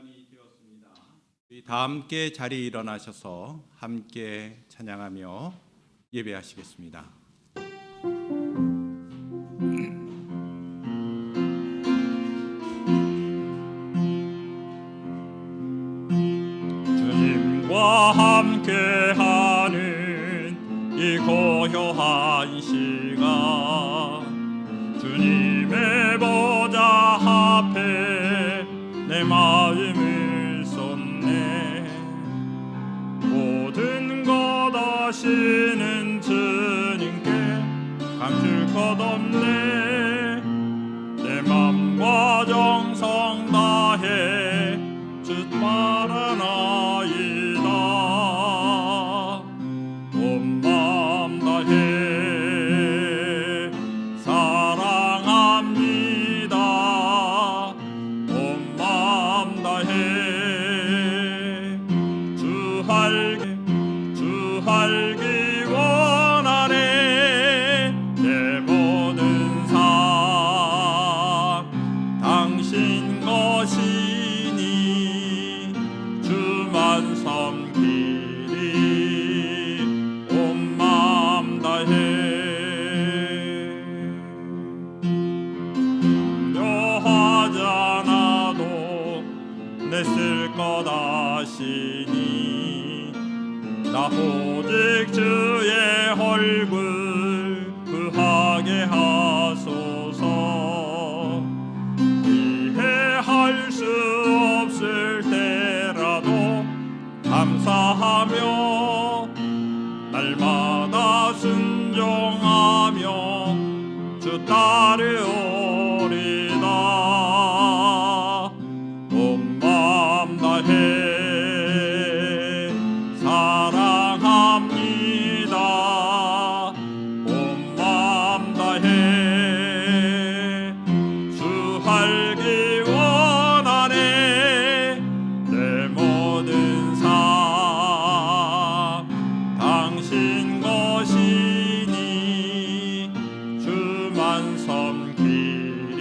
시간이 되었습니다. 우리 다 함께 자리에 일어나셔서 함께 찬양하며 예배하시겠습니다. 주님과 함께하는 이 고요한 시간, 주님의 보좌 앞에 내 마음을 쏟네. 모든 것 아시는 주님께 감출 것 없네. 내 맘과 정성 다해 주 따라나이다. 온 맘 다해 사랑합니다. 온 맘 다해 주 알기 원하네. 내 모든 삶 당신 것이니 주만 섬기리. 온 맘 다해 염려하지 않아도 내 쓸 것 아시니 나 오직 주의 얼굴 구하게 하소서. 이해할 수 없을 때라도 감사하며 날마다 순종하며 주 따르오리다. 온 맘 다해 사랑합니다. 온 맘 다해 주 알기 원하네. 내 모든 삶 당신 것이니 주만 섬기리.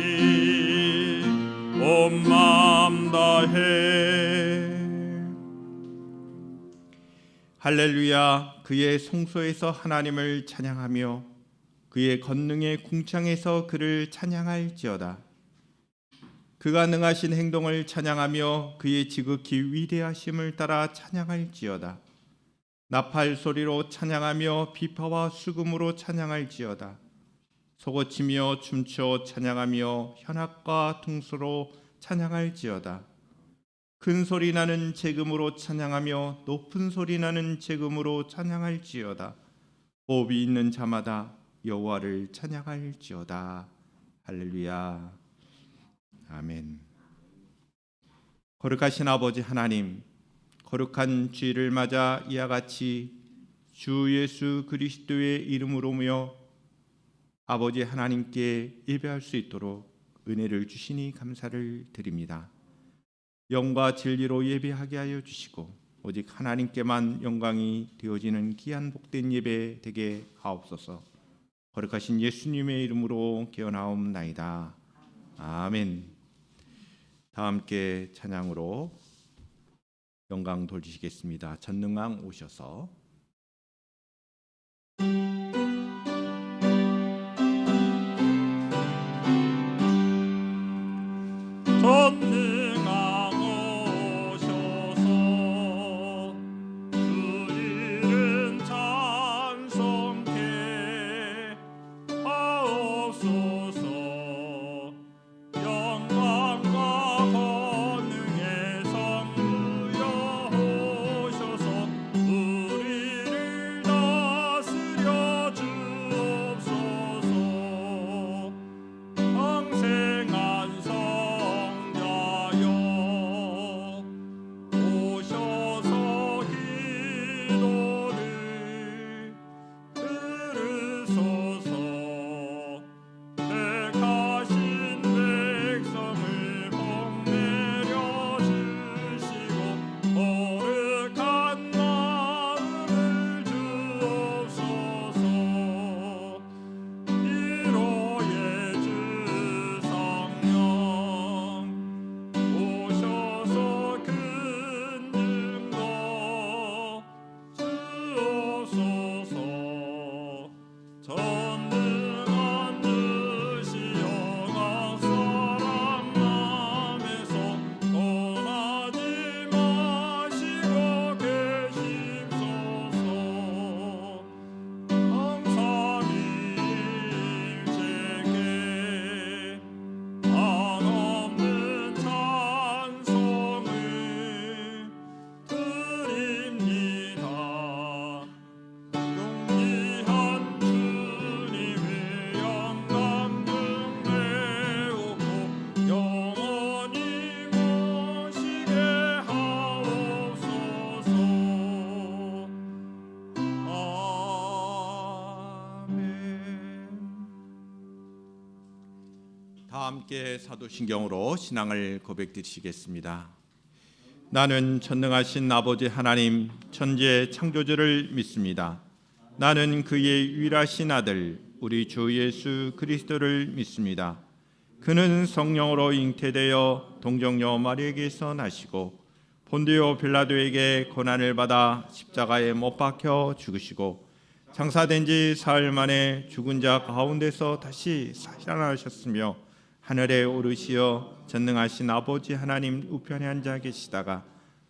온 맘 다해. 할렐루야. 그의 성소에서 하나님을 찬양하며 그의 권능의 궁창에서 그를 찬양할지어다. 그가 능하신 행동을 찬양하며 그의 지극히 위대하심을 따라 찬양할지어다. 나팔 소리로 찬양하며 비파와 수금으로 찬양할지어다. 소고치며 춤춰 찬양하며 현악과 퉁소로 찬양할지어다. 큰 소리 나는 재금으로 찬양하며 높은 소리 나는 재금으로 찬양할지어다. 호흡이 있는 자마다 여호와를 찬양할지어다. 할렐루야. 아멘. 거룩하신 아버지 하나님, 거룩한 주일을 맞아 이와 같이 주 예수 그리스도의 이름으로며 아버지 하나님께 예배할 수 있도록 은혜를 주시니 감사를 드립니다. 영과 진리로 예배하게 하여 주시고 오직 하나님께만 영광이 되어지는 귀한 복된 예배 되게 하옵소서. 거룩하신 예수님의 이름으로 기원하옵나이다. 아멘. 다 함께 찬양으로 영광 돌리시겠습니다. 전능왕 오셔서. 전능왕 오셔서 주 이름 찬송케 하옵소서. 영광과 권능의 성부여 오셔서 우리 다 함께 사도신경으로 신앙을 고백드리시겠습니다. 나는 전능하신 아버지 하나님 천지의 창조주를 믿습니다. 나는 그의 유일하신 아들 우리 주 예수 그리스도를 믿습니다. 그는 성령으로 잉태되어 동정녀 마리아에게서 나시고 본디오 빌라도에게 고난을 받아 십자가에 못 박혀 죽으시고 장사된 지 사흘 만에 죽은 자 가운데서 다시 살아나셨으며 하늘에 오르시어 전능하신 아버지 하나님 우편에 앉아 계시다가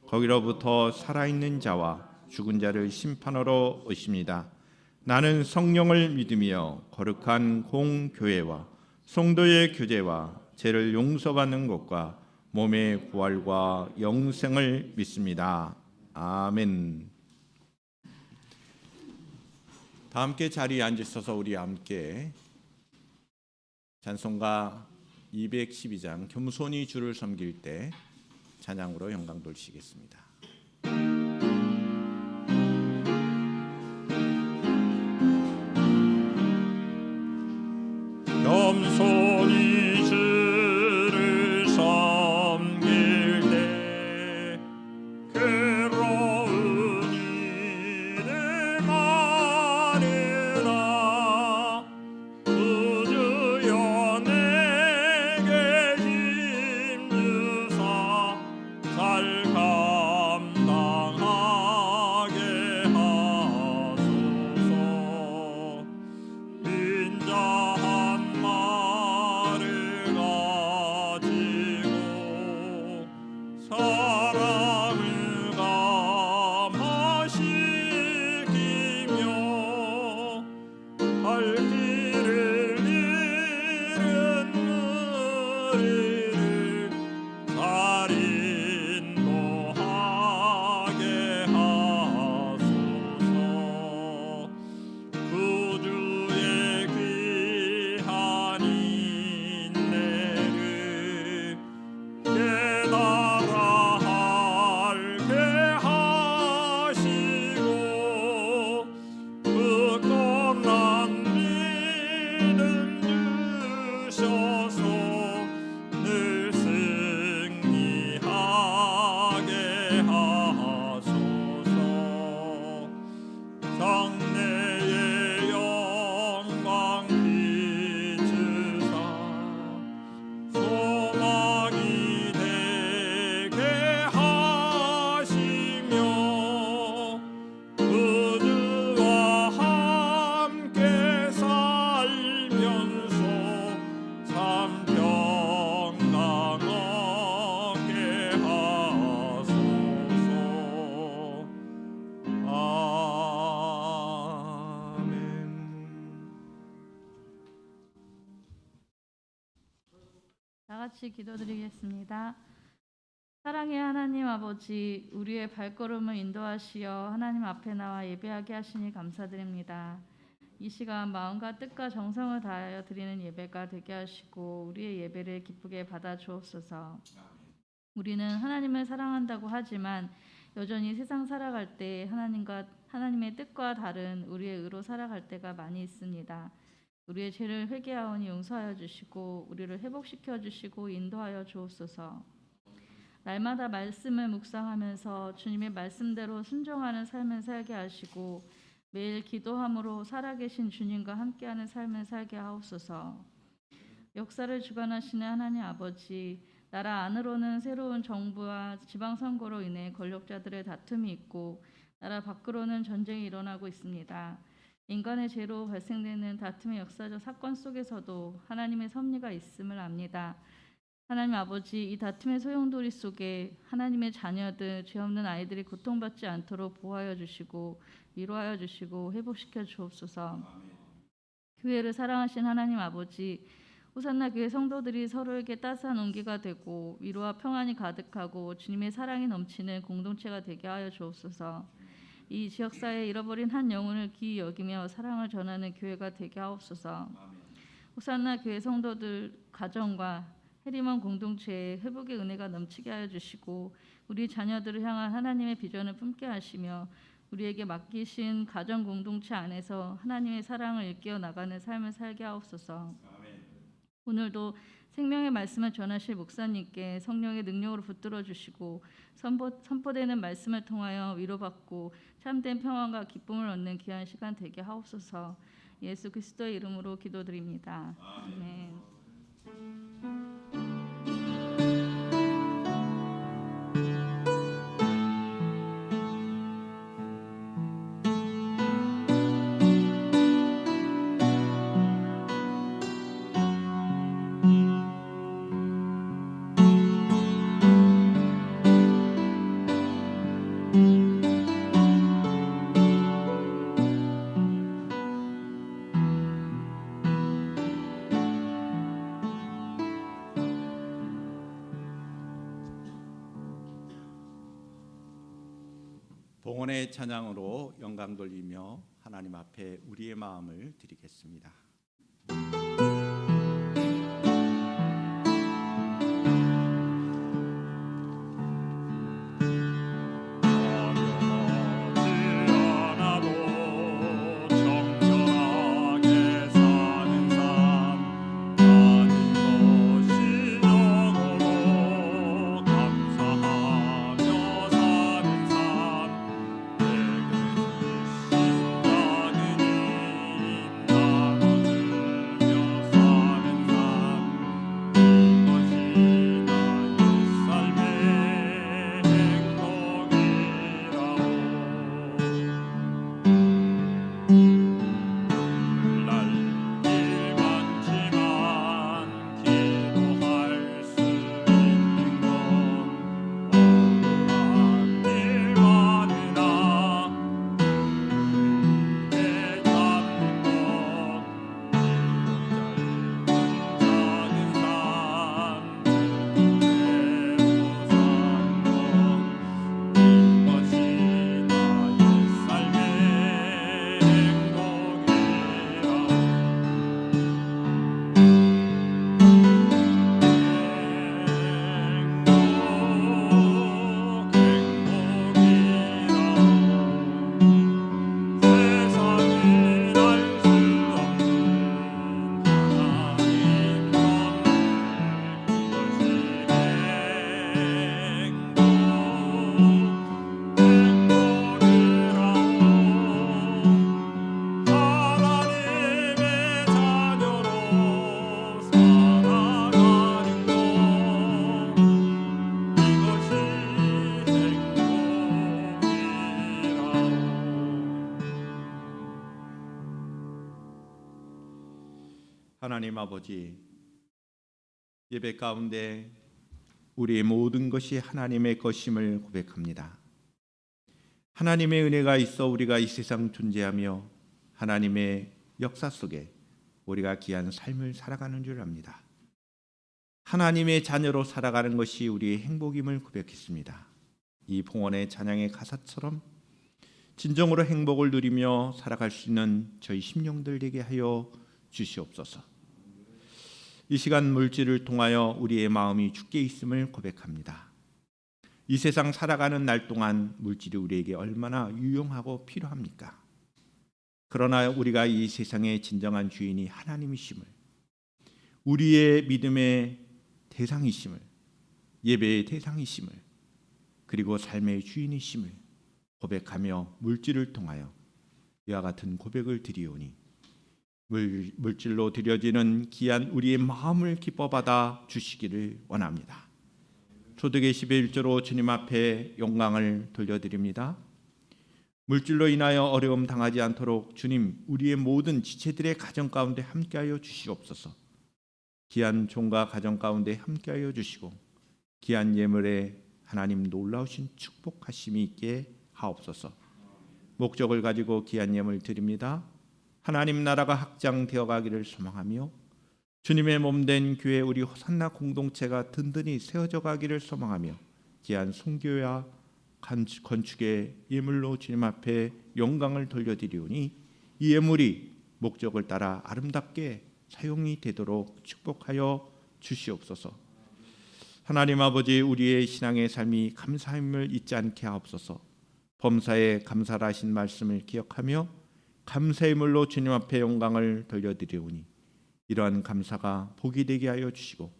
거기로부터 살아있는 자와 죽은 자를 심판하러 오십니다. 나는 성령을 믿으며 거룩한 공교회와 성도의 교제와 죄를 용서받는 것과 몸의 부활과 영생을 믿습니다. 아멘. 다 함께 자리에 앉으셔서 우리 함께 찬송가 212장 겸손히 주를 섬길 때 찬양으로 영광 돌리시겠습니다. 겸손히 주를 섬길 때 괴로운 일을 많으나 구주여 내게 힘주사 잘 감당하게 하소서. 빈자한 말을 가지고 사랑을 감화시키며 갈 길을 잃은 우리를 잘 인도하게 하소서. 구주의 귀한 인내를 깨달아 알게 하시고 그 떠난 믿음 주셔서 늘 승리하게 하소서. 장래의 영광 비추사 소망이 되게 하시며 그주와 함께 살면서 참 평강 얻게 하소서. 다 같이 기도드리겠습니다. 사랑의 하나님 아버지, 우리의 발걸음을 인도하시어 하나님 앞에 나와 예배하게 하시니 감사드립니다. 이 시간 마음과 뜻과 정성을 다하여 드리는 예배가 되게 하시고 우리의 예배를 기쁘게 받아 주옵소서. 우리는 하나님을 사랑한다고 하지만 여전히 세상 살아갈 때 하나님의 뜻과 다른 우리의 의로 살아갈 때가 많이 있습니다. 우리의 죄를 회개하오니 용서하여 주시고 우리를 회복시켜 주시고 인도하여 주옵소서. 날마다 말씀을 묵상하면서 주님의 말씀대로 순종하는 삶을 살게 하시고 매일 기도함으로 살아계신 주님과 함께하는 삶을 살게 하옵소서. 역사를 주관하시는 하나님 아버지, 나라 안으로는 새로운 정부와 지방선거로 인해 권력자들의 다툼이 있고 나라 밖으로는 전쟁이 일어나고 있습니다. 인간의 죄로 발생되는 다툼의 역사적 사건 속에서도 하나님의 섭리가 있음을 압니다. 하나님 아버지, 이 다툼의 소용돌이 속에 하나님의 자녀들, 죄 없는 아이들이 고통받지 않도록 보호하여 주시고 위로하여 주시고 회복시켜 주옵소서. 교회를 사랑하신 하나님 아버지, 호산나 교회 성도들이 서로에게 따스한 온기가 되고 위로와 평안이 가득하고 주님의 사랑이 넘치는 공동체가 되게 하여 주옵소서. 이 지역사회에 잃어버린 한 영혼을 귀히 여기며 사랑을 전하는 교회가 되게 하옵소서. 호산나 교회 성도들 가정과 해리먼 공동체에 회복의 은혜가 넘치게 하여 주시고 우리 자녀들을 향한 하나님의 비전을 품게 하시며 우리에게 맡기신 가정 공동체 안에서 하나님의 사랑을 일깨워 나가는 삶을 살게 하옵소서. 오늘도 생명의 말씀을 전하실 목사님께 성령의 능력으로 붙들어 주시고 선포되는 말씀을 통하여 위로받고 참된 평안과 기쁨을 얻는 귀한 시간 되게 하옵소서. 예수 그리스도의 이름으로 기도드립니다. 아멘. 봉헌의 찬양으로 영광 돌리며 하나님 앞에 우리의 마음을 드리겠습니다. 하나님 아버지, 예배 가운데 우리의 모든 것이 하나님의 것임을 고백합니다. 하나님의 은혜가 있어 우리가 이 세상 존재하며 하나님의 역사 속에 우리가 귀한 삶을 살아가는 줄 압니다. 하나님의 자녀로 살아가는 것이 우리의 행복임을 고백했습니다. 이 봉헌의 찬양의 가사처럼 진정으로 행복을 누리며 살아갈 수 있는 저희 심령들 되게 하여 주시옵소서. 이 시간 물질을 통하여 우리의 마음이 주께 있음을 고백합니다. 이 세상 살아가는 날 동안 물질이 우리에게 얼마나 유용하고 필요합니까? 그러나 우리가 이 세상의 진정한 주인이 하나님이심을, 우리의 믿음의 대상이심을, 예배의 대상이심을, 그리고 삶의 주인이심을 고백하며 물질을 통하여 이와 같은 고백을 드리오니 물질로 드려지는 귀한 우리의 마음을 기뻐받아 주시기를 원합니다. 초대계 11조로 주님 앞에 영광을 돌려드립니다. 물질로 인하여 어려움 당하지 않도록 주님, 우리의 모든 지체들의 가정 가운데 함께하여 주시옵소서. 귀한 종과 가정 가운데 함께하여 주시고 귀한 예물에 하나님 놀라우신 축복하심이 있게 하옵소서. 목적을 가지고 귀한 예물 드립니다. 하나님 나라가 확장되어 가기를 소망하며 주님의 몸된 교회 우리 호산나 공동체가 든든히 세워져 가기를 소망하며 귀한 순교와 건축의 예물로 주님 앞에 영광을 돌려드리오니 이 예물이 목적을 따라 아름답게 사용이 되도록 축복하여 주시옵소서. 하나님 아버지, 우리의 신앙의 삶이 감사함을 잊지 않게 하옵소서. 범사에 감사를 하신 말씀을 기억하며 감사의 물로 주님 앞에 영광을 돌려드리오니 이러한 감사가 복이 되게 하여 주시고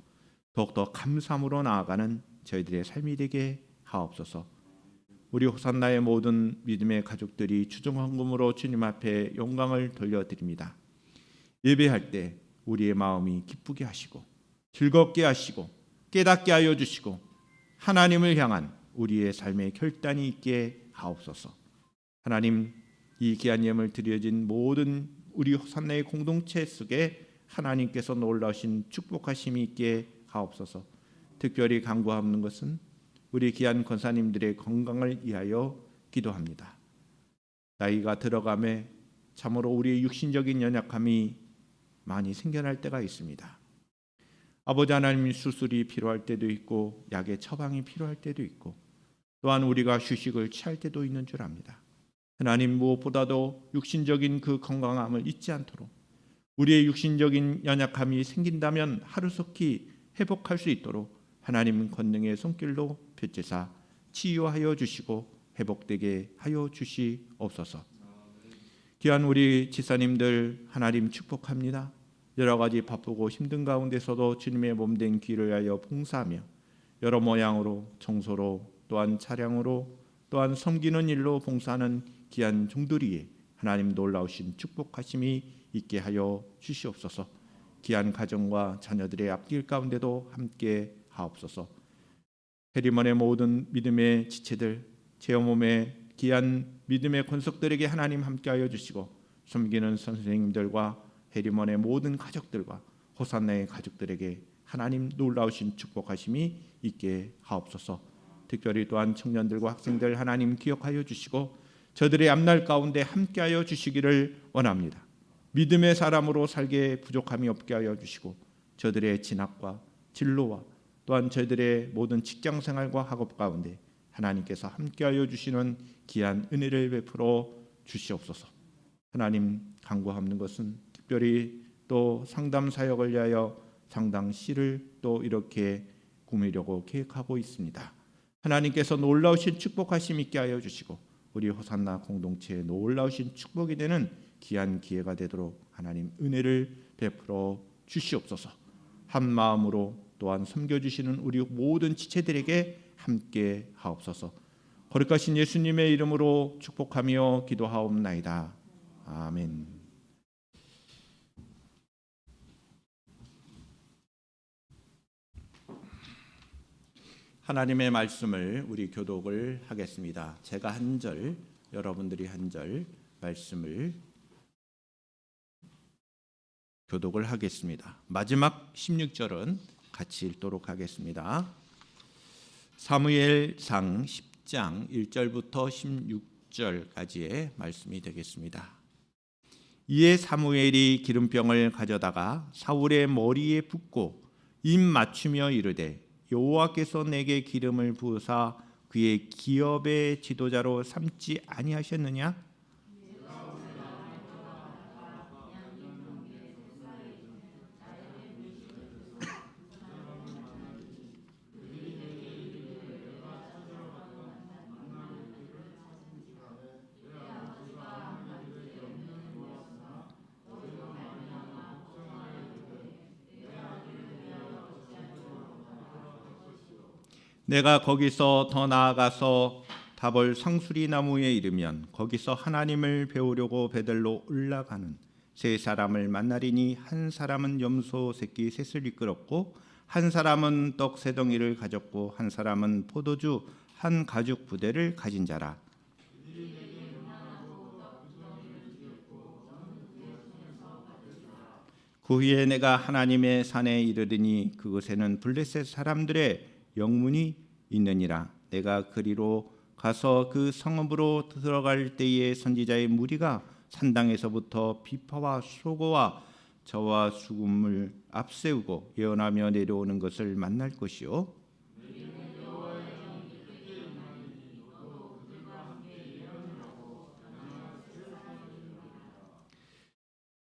더욱더 감사함으로 나아가는 저희들의 삶이 되게 하옵소서. 우리 호산나의 모든 믿음의 가족들이 주정 헌금으로 주님 앞에 영광을 돌려드립니다. 예배할 때 우리의 마음이 기쁘게 하시고 즐겁게 하시고 깨닫게 하여 주시고 하나님을 향한 우리의 삶의 결단이 있게 하옵소서. 하나님, 이 귀한 예물 드려진 모든 우리 호산나의 공동체 속에 하나님께서 놀라우신 축복하심이 있게 하옵소서. 특별히 간구하는 것은 우리 귀한 권사님들의 건강을 위하여 기도합니다. 나이가 들어감에 참으로 우리의 육신적인 연약함이 많이 생겨날 때가 있습니다. 아버지 하나님, 수술이 필요할 때도 있고 약의 처방이 필요할 때도 있고 또한 우리가 휴식을 취할 때도 있는 줄 압니다. 하나님, 무엇보다도 육신적인 그 건강함을 잊지 않도록 우리의 육신적인 연약함이 생긴다면 하루속히 회복할 수 있도록 하나님 권능의 손길로 펼치사 치유하여 주시고 회복되게 하여 주시옵소서. 귀한 우리 지사님들 하나님 축복합니다. 여러 가지 바쁘고 힘든 가운데서도 주님의 몸된 귀를 위하여 봉사하며 여러 모양으로 청소로 또한 차량으로 또한 섬기는 일로 봉사하는 귀한 종들이에 하나님 놀라우신 축복하심이 있게 하여 주시옵소서. 귀한 가정과 자녀들의 앞길 가운데도 함께 하옵소서. 해리먼의 모든 믿음의 지체들, 제 몸의 귀한 믿음의 권속들에게 하나님 함께하여 주시고 섬기는 선생님들과 해리먼의 모든 가족들과 호산나의 가족들에게 하나님 놀라우신 축복하심이 있게 하옵소서. 특별히 또한 청년들과 학생들 하나님 기억하여 주시고 저들의 앞날 가운데 함께하여 주시기를 원합니다. 믿음의 사람으로 살게 부족함이 없게 하여 주시고 저들의 진학과 진로와 또한 저희들의 모든 직장생활과 학업 가운데 하나님께서 함께하여 주시는 귀한 은혜를 베풀어 주시옵소서. 하나님, 간구하는 것은 특별히 또 상담 사역을 위하여 상담실을 또 이렇게 꾸미려고 계획하고 있습니다. 하나님께서 놀라우신 축복하심 있게 하여 주시고 우리 호산나 공동체에 놀라우신 축복이 되는 귀한 기회가 되도록 하나님 은혜를 베풀어 주시옵소서. 한 마음으로 또한 섬겨주시는 우리 모든 지체들에게 함께 하옵소서. 거룩하신 예수님의 이름으로 축복하며 기도하옵나이다. 아멘. 하나님의 말씀을 우리 교독을 하겠습니다. 제가 한 절, 여러분들이 한 절 말씀을 교독을 하겠습니다. 마지막 16절은 같이 읽도록 하겠습니다. 사무엘상 10장 1절부터 16절까지의 말씀이 되겠습니다. 이에 사무엘이 기름병을 가져다가 사울의 머리에 붓고 입 맞추며 이르되 여호와께서 내게 기름을 부으사 그의 기업의 지도자로 삼지 아니하셨느냐? 내가 거기서 더 나아가서 다볼 상수리 나무에 이르면 거기서 하나님을 배우려고 베들로 올라가는 세 사람을 만나리니 한 사람은 염소 새끼 셋을 이끌었고 한 사람은 떡 세 덩이를 가졌고 한 사람은 포도주 한 가죽 부대를 가진 자라. 그 후에 내가 하나님의 산에 이르르니 그곳에는 블레셋 사람들의 영문이 있느니라. 내가 그리로 가서 그 성읍으로 들어갈 때에 선지자의 무리가 산당에서부터 비파와 소고와 저와 수금을 앞세우고 예언하며 내려오는 것을 만날 것이요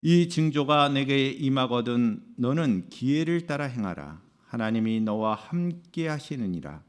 이 징조가 내게 임하거든 너는 기회를 따라 행하라. 하나님이 너와 함께 하시느니라.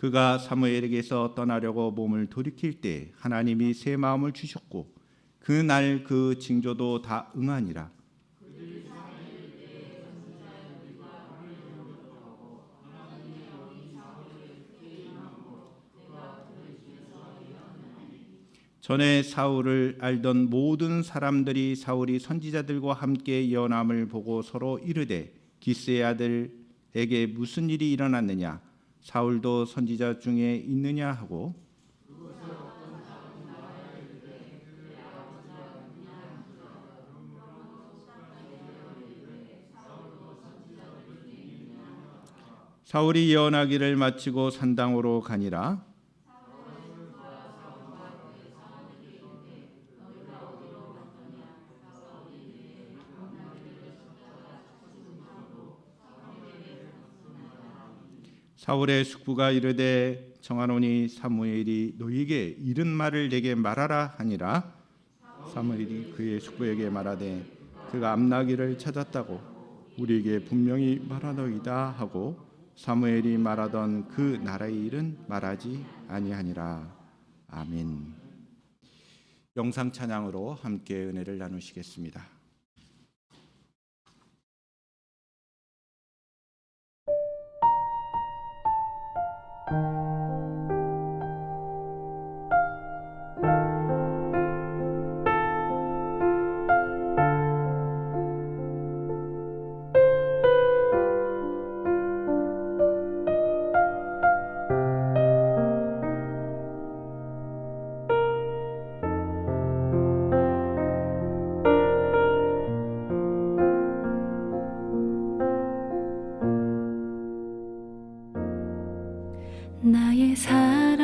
그가 사무엘에게서 떠나려고 몸을 돌이킬 때 하나님이 새 마음을 주셨고 그날 그 징조도 다 응하니라. 전에 사울을 알던 모든 사람들이 사울이 선지자들과 함께 예언함을 보고 서로 이르되 기스의 아들에게 무슨 일이 일어났느냐 사울도 선지자 중에 있느냐 하고 사울이 예언하기를 마치고 산당으로 가니라. 사울의 숙부가 이르되 청하노니 사무엘이 너희에게 이른 말을 내게 말하라 하니라. 사무엘이 그의 숙부에게 말하되 그가 암나기를 찾았다고 우리에게 분명히 말하노이다 하고 사무엘이 말하던 그 나라의 일은 말하지 아니하니라. 아멘. 영상 찬양으로 함께 은혜를 나누시겠습니다. 나의 사랑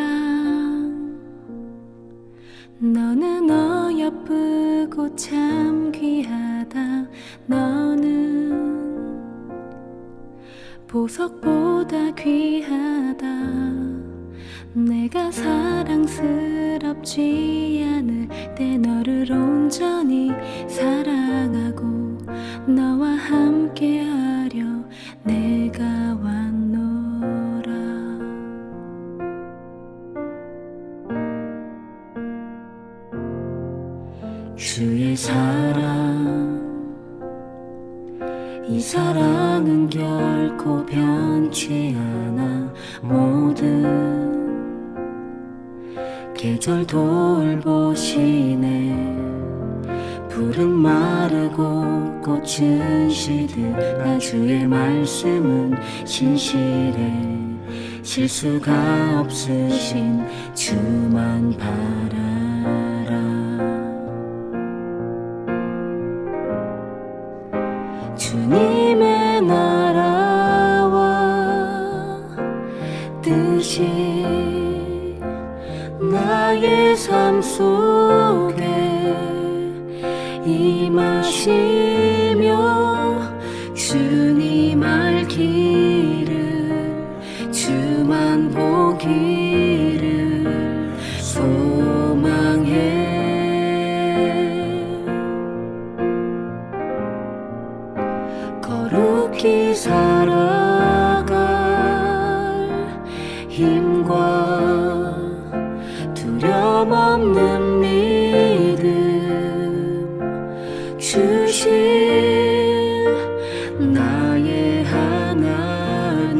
너는 어여쁘고 참 귀하다. 너는 보석보다 귀하다. 내가 사랑스럽지 않을 때 너를 온전히 사랑하고 너와 함께하려 내가 왔노라. 주의 사랑 이 사랑은 결코 변치 않아. 모든 계절 돌보시네. 푸른 마르고 꽃은 시듯 나 주의 말씀은 진실해. 실수가 없으신 주만 바라라. 주님의 나라와 뜻이 나의 삶 속에 임하시며 주님 알기를 주만 보기를 소망해. 거룩히 살아갈 힘과 두려움 없는 믿음 주신 나의 하나님.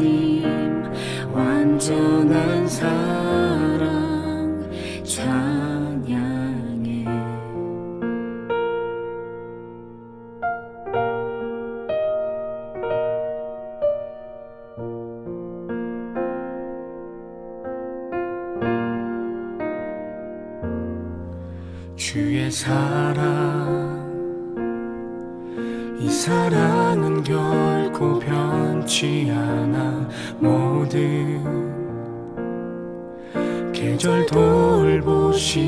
완전한 사랑 찬양해. 주의 사랑 이 사랑은 결코 변치 않아. 모든 계절 돌보시네.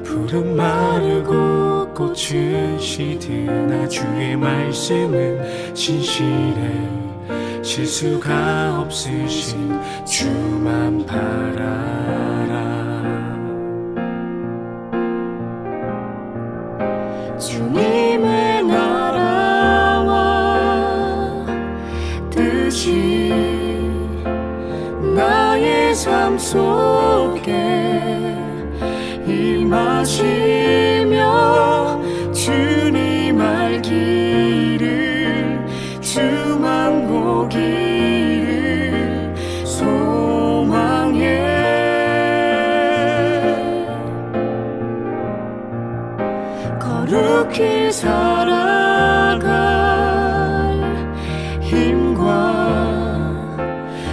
푸른 마르고 꽃은 시드나 주의 말씀은 진실해. 실수가 없으신 주만 바라라. 주님의 나라와 뜻이 삶 속에 임하시며 주님 알기를 주만 보기를 소망해 거룩히 살아갈 힘과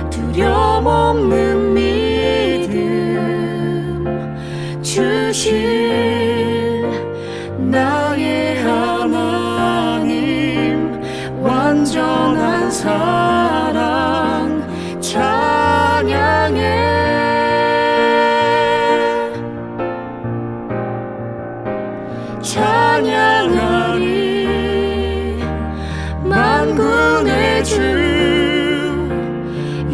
두려움 없는 믿음 주실 나의 하나님 완전한 사랑 찬양해 찬양하리 만군의 주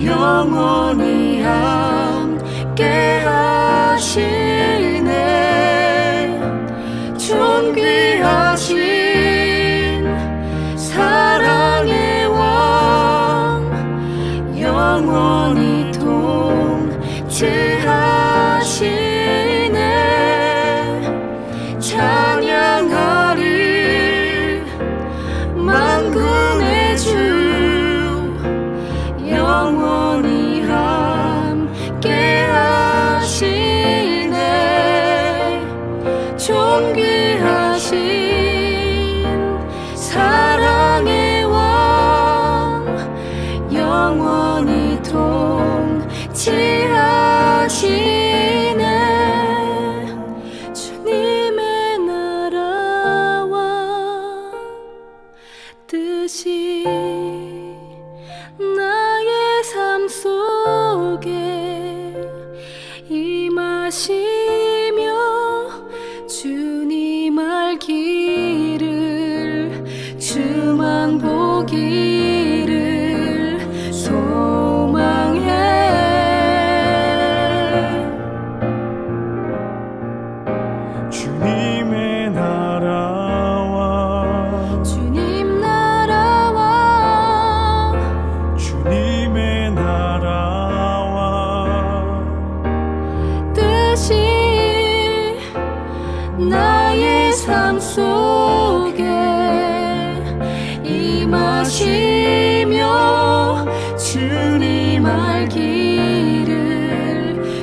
영원히 함께 하시네 존귀하신 사랑의 왕 영원히 통치하시네 찬양하리 만군의 주 영원히 함께 하시네 존귀하신 사랑의 왕 영원히 통치하시네 주님의 나라와 뜻이 나의 삶 속에 임하시며 주님 알기를 주만 보기를 소망해 주님의 나라와 주님 나라와 주님의 나라와 뜻이 나의 삶 속에 임하시며 주님 알기를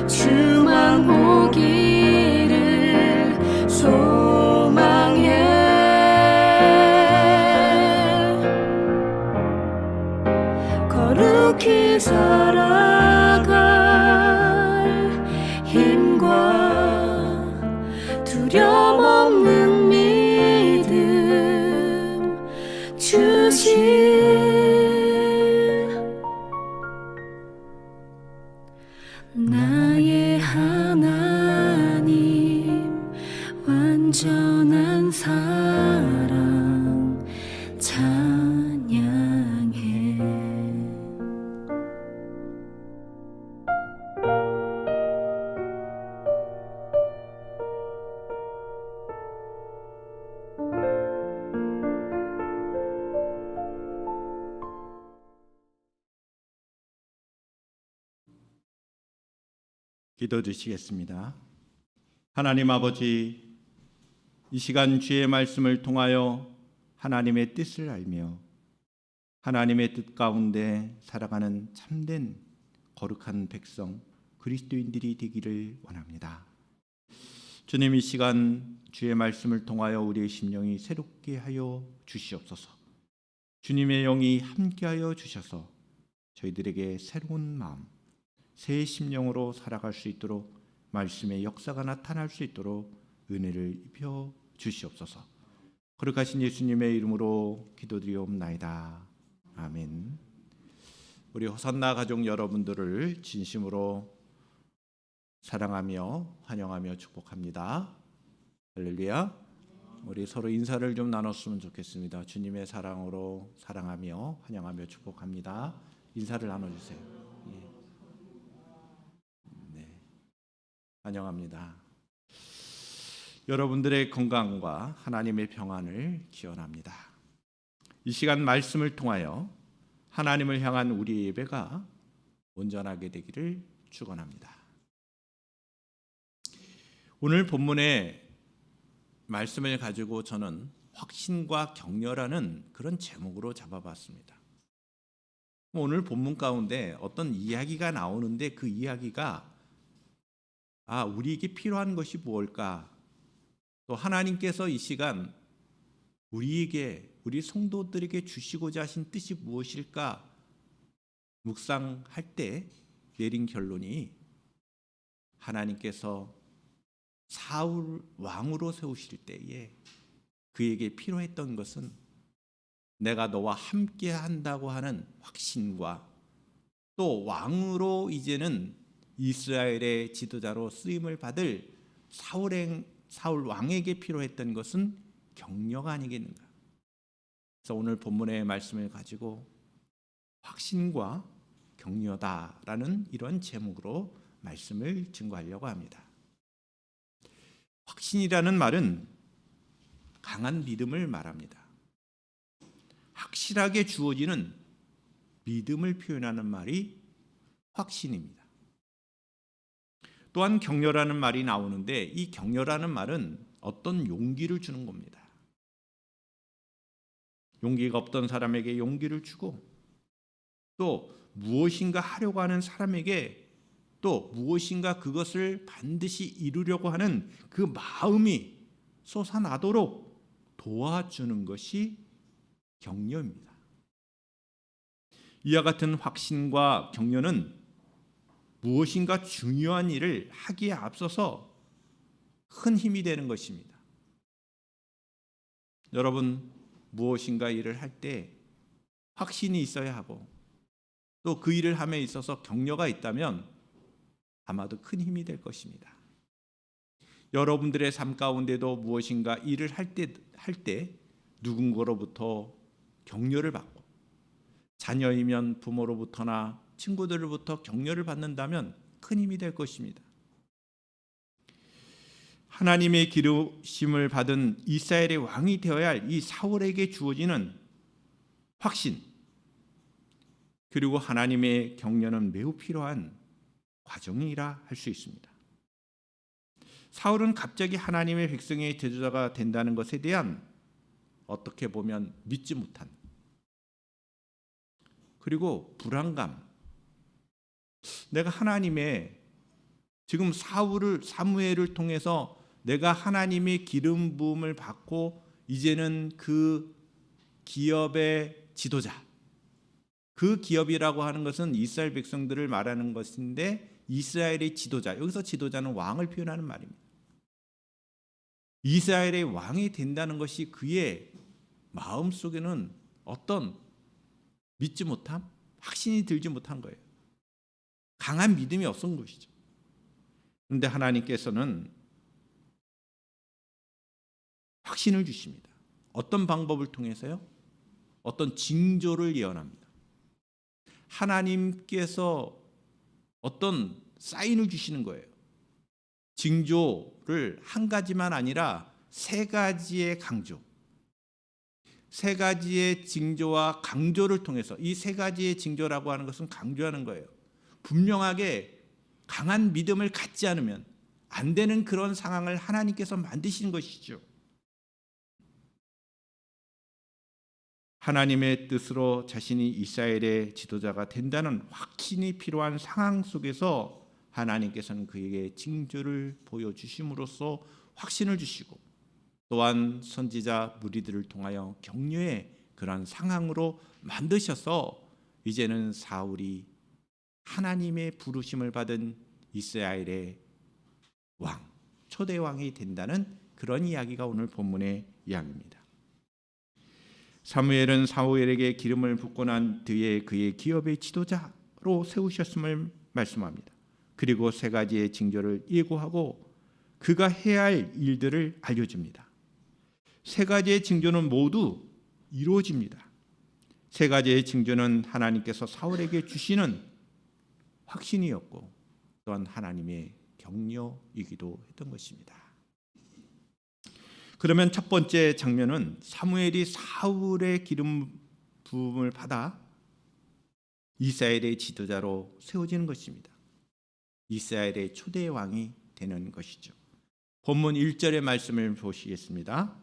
주만 보기를 소망해 거룩히 살아갈 힘과 두려움 없는 믿음 주실 나의 하나님 완전한 사랑 찬양해 기도 드시겠습니다. 하나님 아버지, 이 시간 주의 말씀을 통하여 하나님의 뜻을 알며 하나님의 뜻 가운데 살아가는 참된 거룩한 백성 그리스도인들이 되기를 원합니다. 주님, 이 시간 주의 말씀을 통하여 우리의 심령이 새롭게 하여 주시옵소서. 주님의 영이 함께하여 주셔서 저희들에게 새로운 마음, 새 심령으로 살아갈 수 있도록 말씀의 역사가 나타날 수 있도록 은혜를 입혀 주시옵소서. 거룩하신 예수님의 이름으로 기도드리옵나이다. 아멘. 우리 호산나 가족 여러분들을 진심으로 사랑하며 환영하며 축복합니다. 할렐루야. 우리 서로 인사를 좀 나눴으면 좋겠습니다. 주님의 사랑으로 사랑하며 환영하며 축복합니다. 인사를 나눠주세요. 예. 네, 환영합니다. 여러분들의 건강과 하나님의 평안을 기원합니다. 이 시간 말씀을 통하여 하나님을 향한 우리의 예배가 온전하게 되기를 축원합니다. 오늘 본문의 말씀을 가지고 저는 확신과 격려라는 그런 제목으로 잡아봤습니다. 오늘 본문 가운데 어떤 이야기가 나오는데 그 이야기가 우리에게 필요한 것이 무엇일까? 또 하나님께서 이 시간 우리에게, 우리 성도들에게 주시고자 하신 뜻이 무엇일까? 묵상할 때 내린 결론이 하나님께서 사울 왕으로 세우실 때에 그에게 필요했던 것은 내가 너와 함께 한다고 하는 확신과 또 왕으로 이제는 이스라엘의 지도자로 쓰임을 받을 사울 왕에게 필요했던 것은 격려가 아니겠는가. 그래서 오늘 본문의 말씀을 가지고 확신과 격려다라는 이런 제목으로 말씀을 증거하려고 합니다. 확신이라는 말은 강한 믿음을 말합니다. 확실하게 주어지는 믿음을 표현하는 말이 확신입니다. 또한 격려라는 말이 나오는데 이 격려라는 말은 어떤 용기를 주는 겁니다. 용기가 없던 사람에게 용기를 주고 또 무엇인가 하려고 하는 사람에게 또 무엇인가 그것을 반드시 이루려고 하는 그 마음이 솟아나도록 도와주는 것이 격려입니다. 이와 같은 확신과 격려는 무엇인가 중요한 일을 하기에 앞서서 큰 힘이 되는 것입니다. 여러분, 무엇인가 일을 할 때 확신이 있어야 하고 또 그 일을 함에 있어서 격려가 있다면 아마도 큰 힘이 될 것입니다. 여러분들의 삶 가운데도 무엇인가 일을 할 때 누군가로부터 격려를 받고 자녀이면 부모로부터나 친구들로부터 격려를 받는다면 큰 힘이 될 것입니다. 하나님의 기르심을 받은 이스라엘의 왕이 되어야 할 이 사울에게 주어지는 확신 그리고 하나님의 격려는 매우 필요한 과정이라 할 수 있습니다. 사울은 갑자기 하나님의 백성의 제도자가 된다는 것에 대한 어떻게 보면 믿지 못한 그리고 불안감, 내가 하나님의 지금 사무엘을 통해서 내가 하나님의 기름 부음을 받고 이제는 그 기업의 지도자, 그 기업이라고 하는 것은 이스라엘 백성들을 말하는 것인데 이스라엘의 지도자, 여기서 지도자는 왕을 표현하는 말입니다. 이스라엘의 왕이 된다는 것이 그의 마음속에는 어떤 믿지 못함, 확신이 들지 못한 거예요. 강한 믿음이 없은 것이죠. 그런데 하나님께서는 확신을 주십니다. 어떤 방법을 통해서요? 어떤 징조를 예언합니다. 하나님께서 어떤 사인을 주시는 거예요. 징조를 한 가지만 아니라 세 가지의 강조, 세 가지의 징조와 강조를 통해서 이 세 가지의 징조라고 하는 것은 강조하는 거예요. 분명하게 강한 믿음을 갖지 않으면 안 되는 그런 상황을 하나님께서 만드시는 것이죠. 하나님의 뜻으로 자신이 이스라엘의 지도자가 된다는 확신이 필요한 상황 속에서 하나님께서는 그에게 징조를 보여주심으로써 확신을 주시고 또한 선지자 무리들을 통하여 격려의 그러한 상황으로 만드셔서 이제는 사울이 하나님의 부르심을 받은 이스라엘의 왕, 초대 왕이 된다는 그런 이야기가 오늘 본문의 이야기입니다. 사무엘은 사무엘에게 기름을 붓고 난 뒤에 그의 기업의 지도자로 세우셨음을 말씀합니다. 그리고 세 가지의 징조를 예고하고 그가 해야 할 일들을 알려줍니다. 세 가지의 징조는 모두 이루어집니다. 세 가지의 징조는 하나님께서 사울에게 주시는 확신이었고 또한 하나님의 격려이기도 했던 것입니다. 그러면 첫 번째 장면은 사무엘이 사울의 기름 부음을 받아 이스라엘의 지도자로 세워지는 것입니다. 이스라엘의 초대 왕이 되는 것이죠. 본문 1절의 말씀을 보시겠습니다.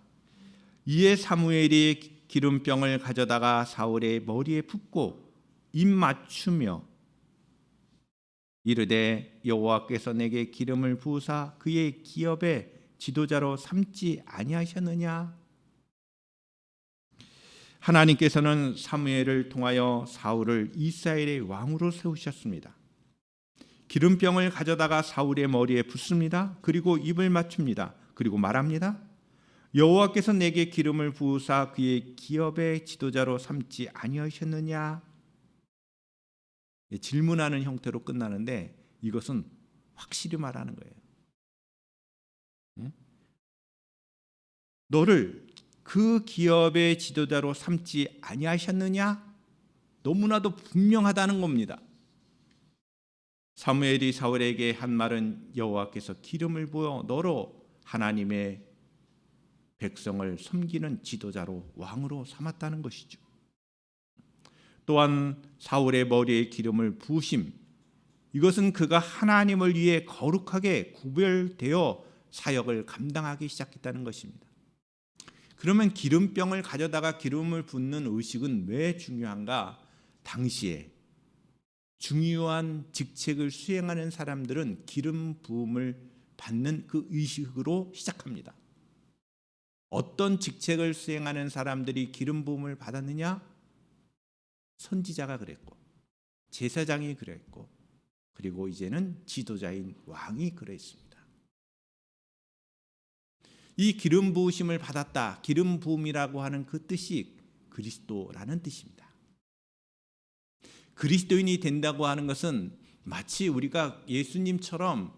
이에 사무엘이 기름병을 가져다가 사울의 머리에 붓고 입 맞추며 이르되 여호와께서 내게 기름을 부으사 그의 기업의 지도자로 삼지 아니하셨느냐? 하나님께서는 사무엘을 통하여 사울을 이스라엘의 왕으로 세우셨습니다. 기름병을 가져다가 사울의 머리에 붓습니다. 그리고 입을 맞춥니다. 그리고 말합니다. 여호와께서 내게 기름을 부으사 그의 기업의 지도자로 삼지 아니하셨느냐? 질문하는 형태로 끝나는데 이것은 확실히 말하는 거예요. 너를 그 기업의 지도자로 삼지 아니하셨느냐? 너무나도 분명하다는 겁니다. 사무엘이 사울에게 한 말은 여호와께서 기름을 부어 너로 하나님의 백성을 섬기는 지도자로 왕으로 삼았다는 것이죠. 또한 사울의 머리에 기름을 부으심, 이것은 그가 하나님을 위해 거룩하게 구별되어 사역을 감당하기 시작했다는 것입니다. 그러면 기름병을 가져다가 기름을 붓는 의식은 왜 중요한가? 당시에 중요한 직책을 수행하는 사람들은 기름 부음을 받는 그 의식으로 시작합니다. 어떤 직책을 수행하는 사람들이 기름 부음을 받았느냐? 선지자가 그랬고, 제사장이 그랬고, 그리고 이제는 지도자인 왕이 그랬습니다. 이 기름 부으심을 받았다, 기름 부음이라고 하는 그 뜻이 그리스도라는 뜻입니다. 그리스도인이 된다고 하는 것은 마치 우리가 예수님처럼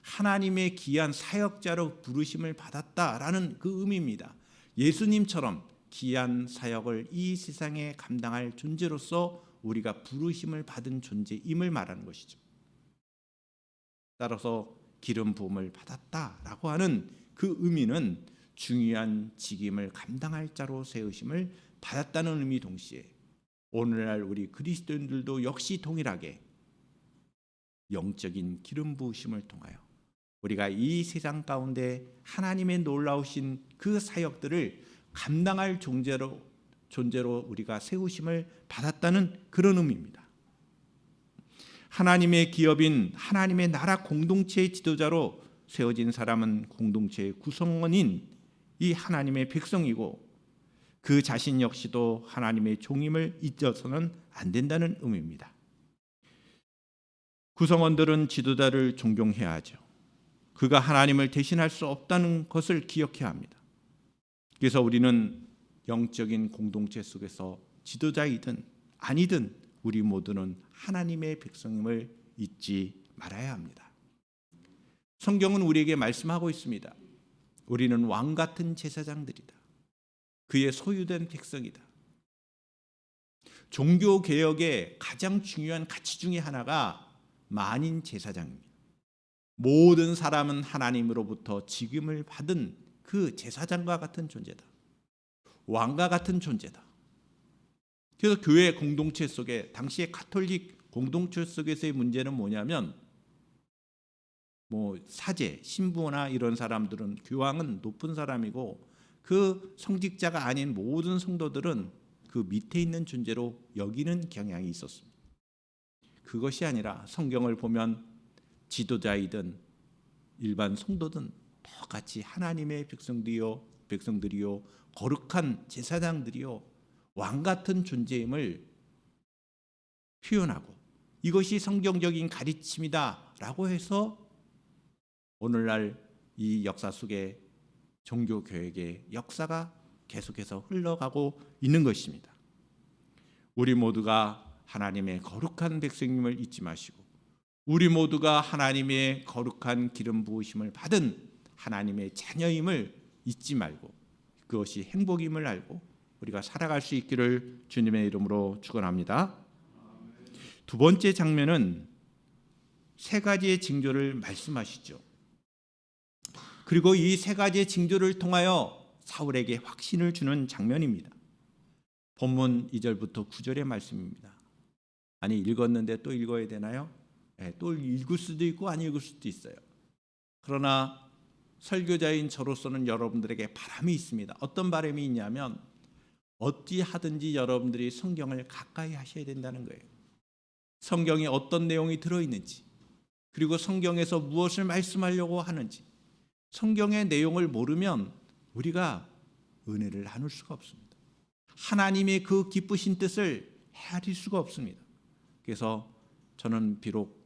하나님의 귀한 사역자로 부르심을 받았다라는 그 의미입니다. 예수님처럼 귀한 사역을 이 세상에 감당할 존재로서 우리가 부르심을 받은 존재임을 말하는 것이죠. 따라서 기름 부음을 받았다라고 하는 그 의미는 중요한 직임을 감당할 자로 세우심을 받았다는 의미 동시에 오늘날 우리 그리스도인들도 역시 동일하게 영적인 기름 부으심을 통하여 우리가 이 세상 가운데 하나님의 놀라우신 그 사역들을 감당할 존재로 우리가 세우심을 받았다는 그런 의미입니다. 하나님의 기업인 하나님의 나라 공동체의 지도자로 세워진 사람은 공동체의 구성원인 이 하나님의 백성이고 그 자신 역시도 하나님의 종임을 잊어서는 안 된다는 의미입니다. 구성원들은 지도자를 존경해야 하죠. 그가 하나님을 대신할 수 없다는 것을 기억해야 합니다. 그래서 우리는 영적인 공동체 속에서 지도자이든 아니든 우리 모두는 하나님의 백성임을 잊지 말아야 합니다. 성경은 우리에게 말씀하고 있습니다. 우리는 왕 같은 제사장들이다. 그의 소유된 백성이다. 종교개혁의 가장 중요한 가치 중에 하나가 만인 제사장입니다. 모든 사람은 하나님으로부터 직임을 받은 그 제사장과 같은 존재다. 왕과 같은 존재다. 그래서 교회 공동체 속에 당시의 가톨릭 공동체 속에서의 문제는 뭐냐면 사제, 신부나 이런 사람들은 교황은 높은 사람이고 그 성직자가 아닌 모든 성도들은 그 밑에 있는 존재로 여기는 경향이 있었습니다. 그것이 아니라 성경을 보면 지도자이든 일반 성도든 똑같이 하나님의 백성들이요 거룩한 제사장들이요 왕 같은 존재임을 표현하고 이것이 성경적인 가르침이다라고 해서 오늘날 이 역사 속에 종교개혁의 역사가 계속해서 흘러가고 있는 것입니다. 우리 모두가 하나님의 거룩한 백성임을 잊지 마시고 우리 모두가 하나님의 거룩한 기름 부으심을 받은 하나님의 자녀임을 잊지 말고 그것이 행복임을 알고 우리가 살아갈 수 있기를 주님의 이름으로 축원합니다. 두 번째 장면은 세 가지의 징조를 말씀하시죠. 그리고 이 세 가지의 징조를 통하여 사울에게 확신을 주는 장면입니다. 본문 2절부터 9절의 말씀입니다. 아니 읽었는데 또 읽어야 되나요? 또 읽을 수도 있고 안 읽을 수도 있어요. 그러나 설교자인 저로서는 여러분들에게 바람이 있습니다. 어떤 바람이 있냐면 어찌하든지 여러분들이 성경을 가까이 하셔야 된다는 거예요. 성경에 어떤 내용이 들어있는지, 그리고 성경에서 무엇을 말씀하려고 하는지, 성경의 내용을 모르면 우리가 은혜를 나눌 수가 없습니다. 하나님의 그 기쁘신 뜻을 헤아릴 수가 없습니다. 그래서 저는 비록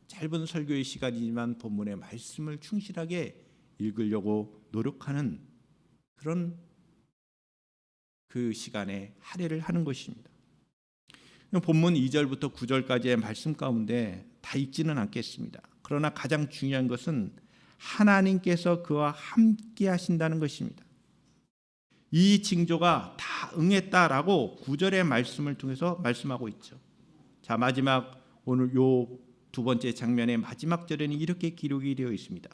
짧은 설교의 시간이지만 본문의 말씀을 충실하게 읽으려고 노력하는 그런 그 시간에 할애를 하는 것입니다. 본문 2절부터 9절까지의 말씀 가운데 다 읽지는 않겠습니다. 그러나 가장 중요한 것은 하나님께서 그와 함께 하신다는 것입니다. 이 징조가 다 응했다라고 9절의 말씀을 통해서 말씀하고 있죠. 자, 마지막 오늘 요 두 번째 장면의 마지막 절에는 이렇게 기록이 되어 있습니다.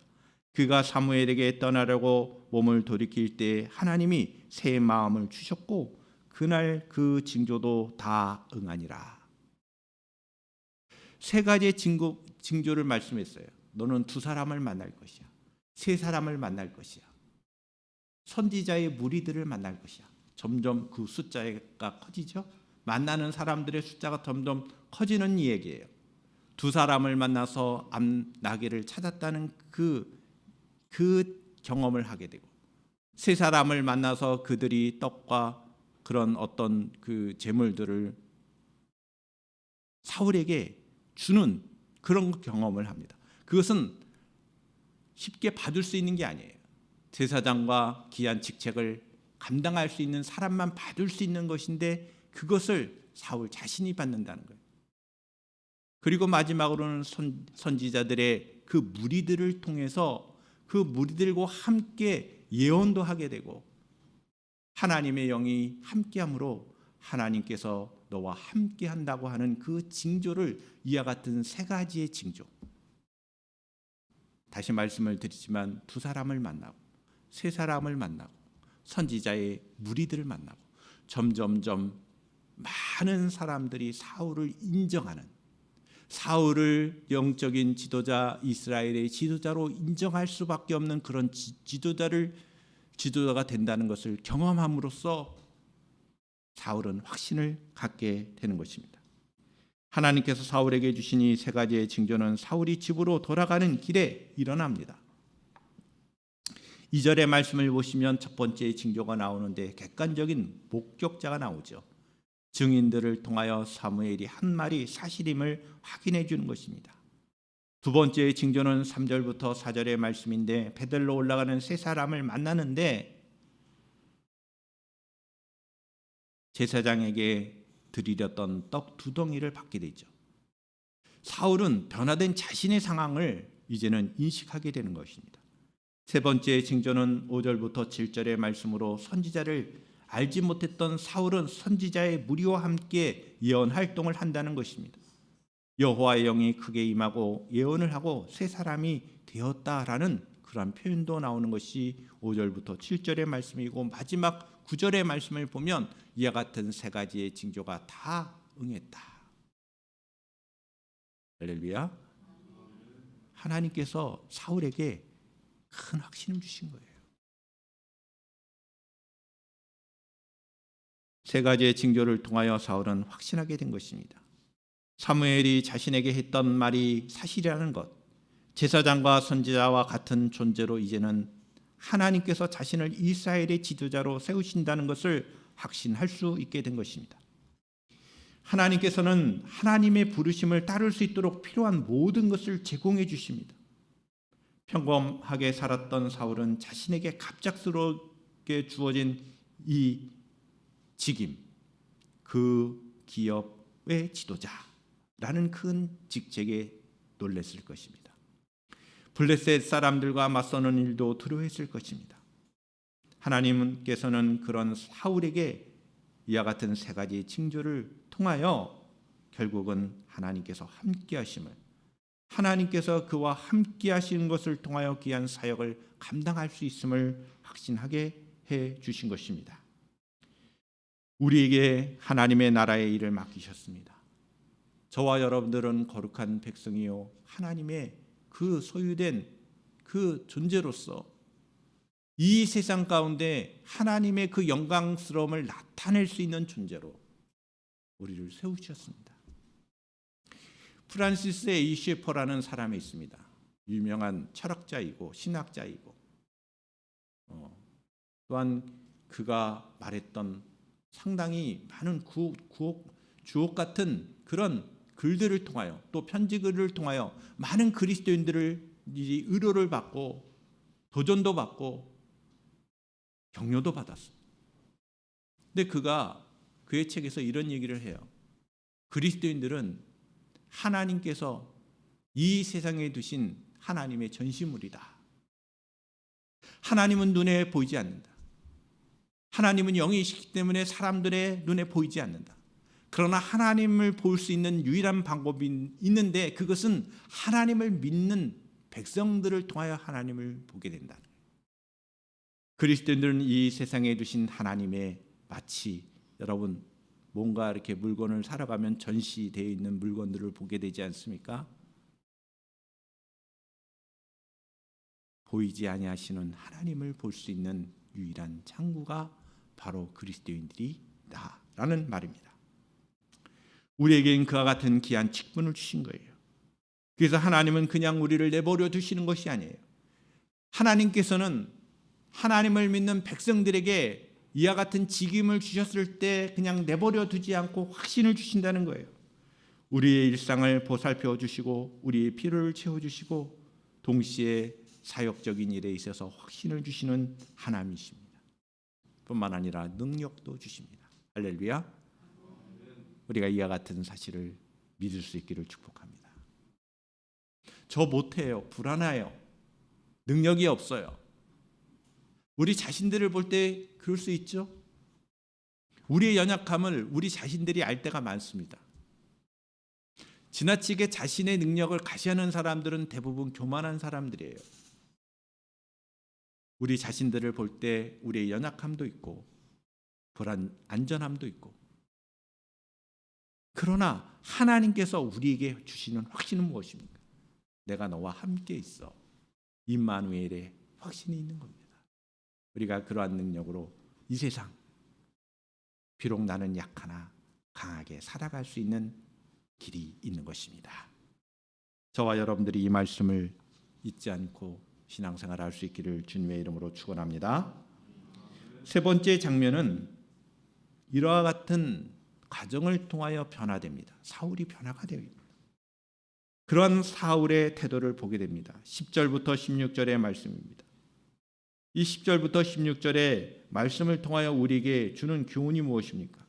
그가 사무엘에게 떠나려고 몸을 돌이킬 때 하나님이 새 마음을 주셨고 그날 그 징조도 다 응하니라. 세 가지의 징조를 말씀했어요. 너는 두 사람을 만날 것이야. 세 사람을 만날 것이야. 선지자의 무리들을 만날 것이야. 점점 그 숫자가 커지죠. 만나는 사람들의 숫자가 점점 커지는 얘기예요. 두 사람을 만나서 암나귀를 찾았다는 그 경험을 하게 되고, 세 사람을 만나서 그들이 떡과 그런 어떤 그 재물들을 사울에게 주는 그런 경험을 합니다. 그것은 쉽게 받을 수 있는 게 아니에요. 제사장과 귀한 직책을 감당할 수 있는 사람만 받을 수 있는 것인데 그것을 사울 자신이 받는다는 거예요. 그리고 마지막으로는 선지자들의 그 무리들을 통해서 그 무리들과 함께 예언도 하게 되고, 하나님의 영이 함께함으로 하나님께서 너와 함께한다고 하는 그 징조를, 이와 같은 세 가지의 징조, 다시 말씀을 드리지만 두 사람을 만나고 세 사람을 만나고 선지자의 무리들을 만나고 점점점 많은 사람들이 사울을 인정하는, 사울을 영적인 지도자, 이스라엘의 지도자로 인정할 수밖에 없는 그런 지도자가 된다는 것을 경험함으로써 사울은 확신을 갖게 되는 것입니다. 하나님께서 사울에게 주신 이 세 가지의 징조는 사울이 집으로 돌아가는 길에 일어납니다. 2절의 말씀을 보시면 첫 번째 징조가 나오는데 객관적인 목격자가 나오죠. 증인들을 통하여 사무엘이 한 말이 사실임을 확인해 주는 것입니다. 두 번째 징조는 3절부터 4절의 말씀인데 베들로 올라가는 세 사람을 만나는데 제사장에게 드리렸던 떡 2덩이를 받게 되죠. 사울은 변화된 자신의 상황을 이제는 인식하게 되는 것입니다. 세 번째 징조는 5절부터 7절의 말씀으로 선지자를 알지 못했던 사울은 선지자의 무리와 함께 예언 활동을 한다는 것입니다. 여호와의 영이 크게 임하고 예언을 하고 세 사람이 되었다라는 그런 표현도 나오는 것이 5절부터 7절의 말씀이고, 마지막 9절의 말씀을 보면 이와 같은 세 가지의 징조가 다 응했다. 할렐루야. 하나님께서 사울에게 큰 확신을 주신 거예요. 세 가지의 징조를 통하여 사울은 확신하게 된 것입니다. 사무엘이 자신에게 했던 말이 사실이라는 것, 제사장과 선지자와 같은 존재로 이제는 하나님께서 자신을 이스라엘의 지도자로 세우신다는 것을 확신할 수 있게 된 것입니다. 하나님께서는 하나님의 부르심을 따를 수 있도록 필요한 모든 것을 제공해 주십니다. 평범하게 살았던 사울은 자신에게 갑작스럽게 주어진 이 직임, 그 기업의 지도자라는 큰 직책에 놀랐을 것입니다. 블레셋 사람들과 맞서는 일도 두려워했을 것입니다. 하나님께서는 그런 사울에게 이와 같은 세 가지 징조를 통하여 결국은 하나님께서 함께 하심을, 하나님께서 그와 함께 하시는 것을 통하여 귀한 사역을 감당할 수 있음을 확신하게 해 주신 것입니다. 우리에게 하나님의 나라의 일을 맡기셨습니다. 저와 여러분들은 거룩한 백성이요 하나님의 그 소유된 그 존재로서 이 세상 가운데 하나님의 그 영광스러움을 나타낼 수 있는 존재로 우리를 세우셨습니다. 프란시스 A. 셰퍼라는 사람이 있습니다. 유명한 철학자이고 신학자이고 또한 그가 말했던 상당히 많은 주옥 같은 그런 글들을 통하여 또 편지글을 통하여 많은 그리스도인들을 위로를 받고 도전도 받고 격려도 받았습니다. 근데 그가 그의 책에서 이런 얘기를 해요. 그리스도인들은 하나님께서 이 세상에 두신 하나님의 전시물이다. 하나님은 눈에 보이지 않는다. 하나님은 영이시기 때문에 사람들의 눈에 보이지 않는다. 그러나 하나님을 볼 수 있는 유일한 방법이 있는데 그것은 하나님을 믿는 백성들을 통하여 하나님을 보게 된다. 그리스도인들은 이 세상에 두신 하나님의 마치 여러분 뭔가 이렇게 물건을 사러 가면 전시되어 있는 물건들을 보게 되지 않습니까? 보이지 아니하시는 하나님을 볼 수 있는 유일한 창구가 바로 그리스도인들이다라는 말입니다. 우리에겐 그와 같은 귀한 직분을 주신 거예요. 그래서 하나님은 그냥 우리를 내버려 두시는 것이 아니에요. 하나님께서는 하나님을 믿는 백성들에게 이와 같은 직임을 주셨을 때 그냥 내버려 두지 않고 확신을 주신다는 거예요. 우리의 일상을 보살펴 주시고 우리의 필요를 채워주시고 동시에 사역적인 일에 있어서 확신을 주시는 하나님이십니다. 뿐만 아니라 능력도 주십니다. 할렐루야. 우리가 이와 같은 사실을 믿을 수 있기를 축복합니다. 저 못해요. 불안해요. 능력이 없어요. 우리 자신들을 볼 때 그럴 수 있죠. 우리의 연약함을 우리 자신들이 알 때가 많습니다. 지나치게 자신의 능력을 과시하는 사람들은 대부분 교만한 사람들이에요. 우리 자신들을 볼 때 우리의 연약함도 있고 안전함도 있고 그러나 하나님께서 우리에게 주시는 확신은 무엇입니까? 내가 너와 함께 있어. 임마누엘의 확신이 있는 겁니다. 우리가 그러한 능력으로 이 세상 비록 나는 약하나 강하게 살아갈 수 있는 길이 있는 것입니다. 저와 여러분들이 이 말씀을 잊지 않고 신앙생활을 할 수 있기를 주님의 이름으로 축원합니다. 세 번째 장면은 이와 같은 과정을 통하여 변화됩니다. 사울이 변화가 됩니다. 그러한 사울의 태도를 보게 됩니다. 10절부터 16절의 말씀입니다. 이 10절부터 16절의 말씀을 통하여 우리에게 주는 교훈이 무엇입니까?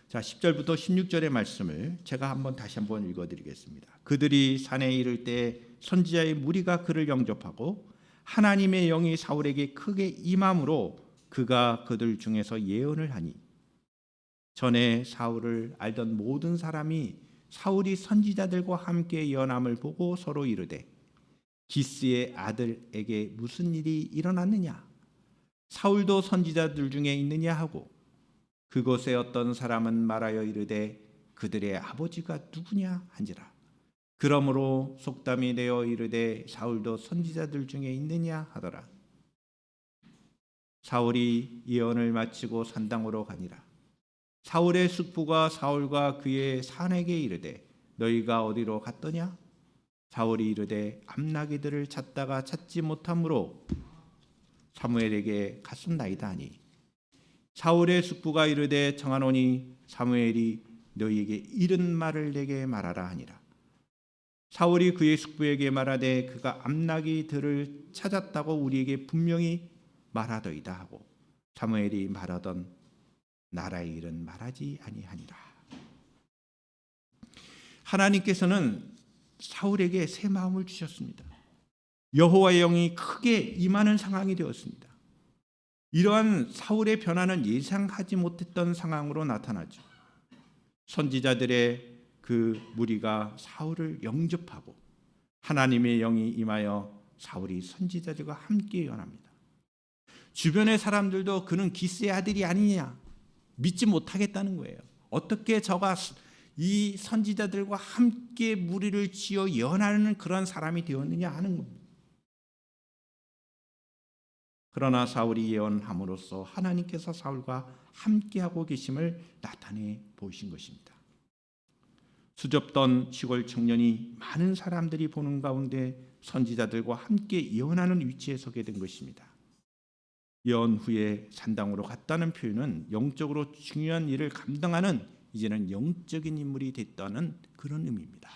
자, 10절부터 16절의 말씀을 제가 다시 한번 읽어드리겠습니다. 그들이 산에 이를 때 선지자의 무리가 그를 영접하고 하나님의 영이 사울에게 크게 임함으로 그가 그들 중에서 예언을 하니 전에 사울을 알던 모든 사람이 사울이 선지자들과 함께 예언함을 보고 서로 이르되 기스의 아들에게 무슨 일이 일어났느냐? 사울도 선지자들 중에 있느냐 하고 그곳에 어떤 사람은 말하여 이르되 그들의 아버지가 누구냐 한지라. 그러므로 속담이 되어 이르되 사울도 선지자들 중에 있느냐 하더라. 사울이 예언을 마치고 산당으로 가니라. 사울의 숙부가 사울과 그의 산에게 이르되 너희가 어디로 갔더냐? 사울이 이르되 암나기들을 찾다가 찾지 못함으로 사무엘에게 갔었나이다 하니 사울의 숙부가 이르되 청하노니 사무엘이 너희에게 이른 말을 내게 말하라 하니라. 사울이 그의 숙부에게 말하되 그가 암나기들을 찾았다고 우리에게 분명히 말하더이다 하고 사무엘이 말하던 나라의 일은 말하지 아니하니라. 하나님께서는 사울에게 새 마음을 주셨습니다. 여호와의 영이 크게 임하는 상황이 되었습니다. 이러한 사울의 변화는 예상하지 못했던 상황으로 나타나죠. 선지자들의 그 무리가 사울을 영접하고 하나님의 영이 임하여 사울이 선지자들과 함께 예언합니다. 주변의 사람들도 그는 기스의 아들이 아니냐 믿지 못하겠다는 거예요. 어떻게 저가 이 선지자들과 함께 무리를 지어 예언하는 그런 사람이 되었느냐 하는 겁니다. 그러나 사울이 예언함으로써 하나님께서 사울과 함께하고 계심을 나타내 보이신 것입니다. 수줍던 시골 청년이 많은 사람들이 보는 가운데 선지자들과 함께 예언하는 위치에 서게 된 것입니다. 예언 후에 산당으로 갔다는 표현은 영적으로 중요한 일을 감당하는 이제는 영적인 인물이 됐다는 그런 의미입니다.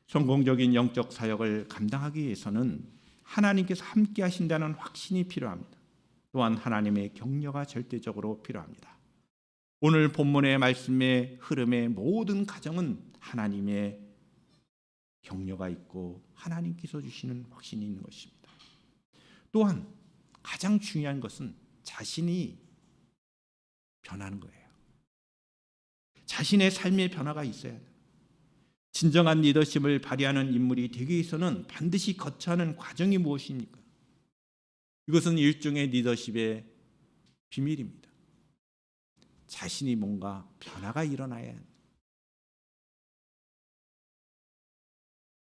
성공적인 영적 사역을 감당하기 위해서는 하나님께서 함께 하신다는 확신이 필요합니다. 또한 하나님의 격려가 절대적으로 필요합니다. 오늘 본문의 말씀의 흐름의 모든 가정은 하나님의 격려가 있고 하나님께서 주시는 확신이 있는 것입니다. 또한 가장 중요한 것은 자신이 변하는 거예요. 자신의 삶의 변화가 있어야 돼요. 진정한 리더십을 발휘하는 인물이 되기 위해서는 반드시 거쳐야 하는 과정이 무엇입니까? 이것은 일종의 리더십의 비밀입니다. 자신이 뭔가 변화가 일어나야 합니다.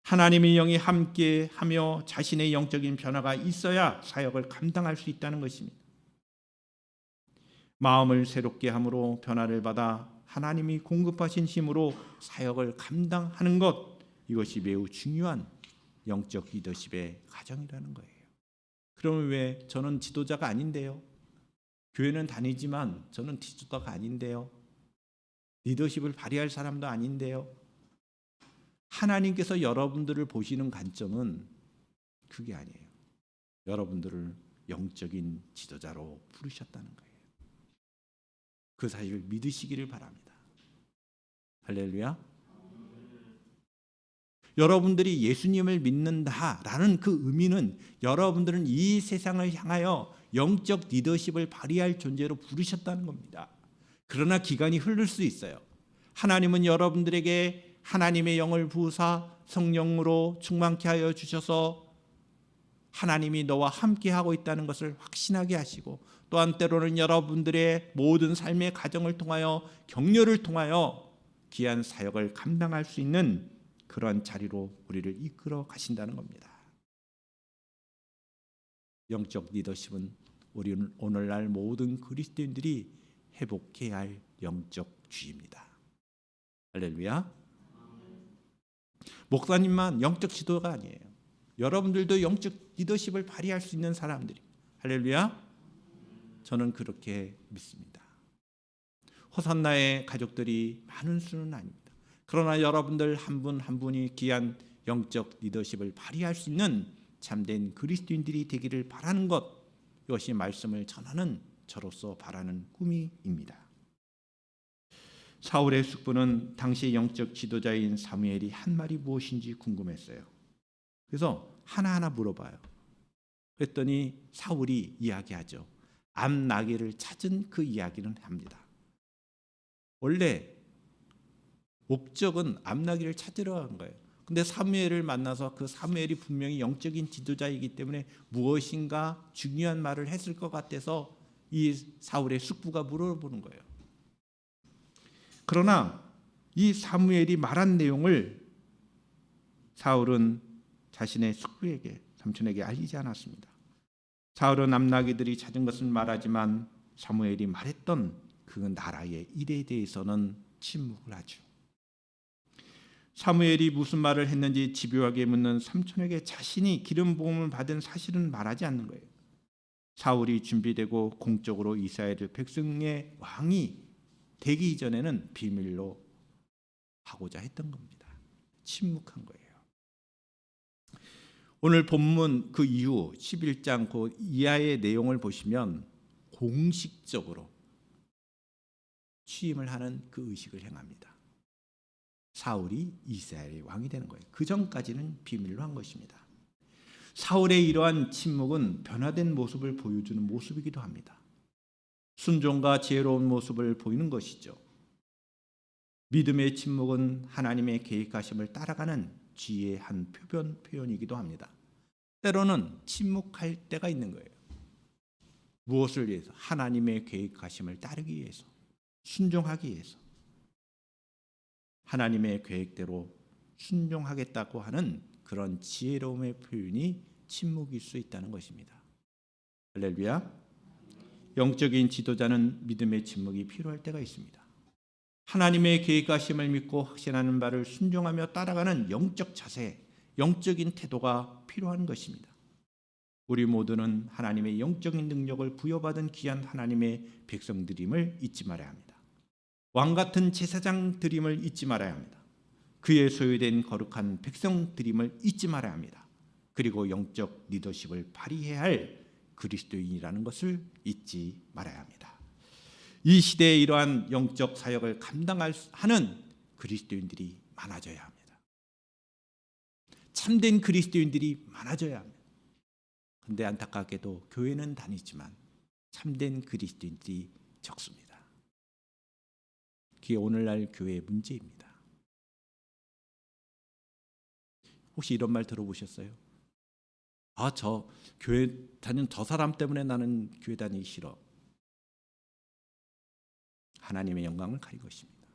하나님의 영이 함께하며 자신의 영적인 변화가 있어야 사역을 감당할 수 있다는 것입니다. 마음을 새롭게 함으로 변화를 받아 하나님이 공급하신 힘으로 사역을 감당하는 것, 이것이 매우 중요한 영적 리더십의 과정이라는 거예요. 그러면 왜 저는 지도자가 아닌데요? 교회는 다니지만 저는 지도자가 아닌데요? 리더십을 발휘할 사람도 아닌데요? 하나님께서 여러분들을 보시는 관점은 그게 아니에요. 여러분들을 영적인 지도자로 부르셨다는 거예요. 그 사실을 믿으시기를 바랍니다. 할렐루야. 여러분들이 예수님을 믿는다라는 그 의미는 여러분들은 이 세상을 향하여 영적 리더십을 발휘할 존재로 부르셨다는 겁니다. 그러나 기간이 흐를 수 있어요. 하나님은 여러분들에게 하나님의 영을 부으사 성령으로 충만케 하여 주셔서 하나님이 너와 함께하고 있다는 것을 확신하게 하시고, 또한 때로는 여러분들의 모든 삶의 과정을 통하여 격려를 통하여 귀한 사역을 감당할 수 있는 그러한 자리로 우리를 이끌어 가신다는 겁니다. 영적 리더십은 우리 오늘날 모든 그리스도인들이 회복해야 할 영적 주의입니다. 할렐루야. 목사님만 영적 지도가 아니에요. 여러분들도 영적 리더십을 발휘할 수 있는 사람들이. 할렐루야. 저는 그렇게 믿습니다. 호산나의 가족들이 많은 수는 아닙니다. 그러나 여러분들 한 분 한 분이 귀한 영적 리더십을 발휘할 수 있는 참된 그리스도인들이 되기를 바라는 것, 이것이 말씀을 전하는 저로서 바라는 꿈입니다. 사울의 숙부는 당시 영적 지도자인 사무엘이 한 말이 무엇인지 궁금했어요. 그래서 하나하나 물어봐요. 그랬더니 사울이 이야기하죠. 암나귀를 찾은 그 이야기는 합니다. 원래 목적은 암나귀를 찾으러 간 거예요. 근데 사무엘을 만나서 그 사무엘이 분명히 영적인 지도자이기 때문에 무엇인가 중요한 말을 했을 것 같아서 이 사울의 숙부가 물어보는 거예요. 그러나 이 사무엘이 말한 내용을 사울은 자신의 숙부에게, 삼촌에게 알리지 않았습니다. 사울은 암나귀들이 찾은 것을 말하지만 사무엘이 말했던 그 나라의 일에 대해서는 침묵을 하죠. 사무엘이 무슨 말을 했는지 집요하게 묻는 삼촌에게 자신이 기름 부음을 받은 사실은 말하지 않는 거예요. 사울이 준비되고 공적으로 이스라엘 백성의 왕이 되기 이전에는 비밀로 하고자 했던 겁니다. 침묵한 거예요. 오늘 본문 그 이후 11장 그 이하의 내용을 보시면 공식적으로 취임을 하는 그 의식을 행합니다. 사울이 이스라엘의 왕이 되는 거예요. 그 전까지는 비밀로 한 것입니다. 사울의 이러한 침묵은 변화된 모습을 보여주는 모습이기도 합니다. 순종과 지혜로운 모습을 보이는 것이죠. 믿음의 침묵은 하나님의 계획하심을 따라가는 지혜의 한 표현이기도 합니다. 때로는 침묵할 때가 있는 거예요. 무엇을 위해서? 하나님의 계획하심을 따르기 위해서, 순종하기 위해서. 하나님의 계획대로 순종하겠다고 하는 그런 지혜로움의 표현이 침묵일 수 있다는 것입니다. 할렐루야. 영적인 지도자는 믿음의 침묵이 필요할 때가 있습니다. 하나님의 계획하심을 믿고 확신하는 바를 순종하며 따라가는 영적 자세, 영적인 태도가 필요한 것입니다. 우리 모두는 하나님의 영적인 능력을 부여받은 귀한 하나님의 백성들임을 잊지 말아야 합니다. 왕같은 제사장들임을 잊지 말아야 합니다. 그의 소유된 거룩한 백성들임을 잊지 말아야 합니다. 그리고 영적 리더십을 발휘해야 할 그리스도인이라는 것을 잊지 말아야 합니다. 이 시대에 이러한 영적 사역을 감당하는 그리스도인들이 많아져야 합니다. 참된 그리스도인들이 많아져야 합니다. 그런데 안타깝게도 교회는 다니지만 참된 그리스도인들이 적습니다. 그게 오늘날 교회의 문제입니다. 혹시 이런 말 들어보셨어요? 저 교회 다니는 저 사람 때문에 나는 교회 다니기 싫어. 하나님의 영광을 가린 것입니다.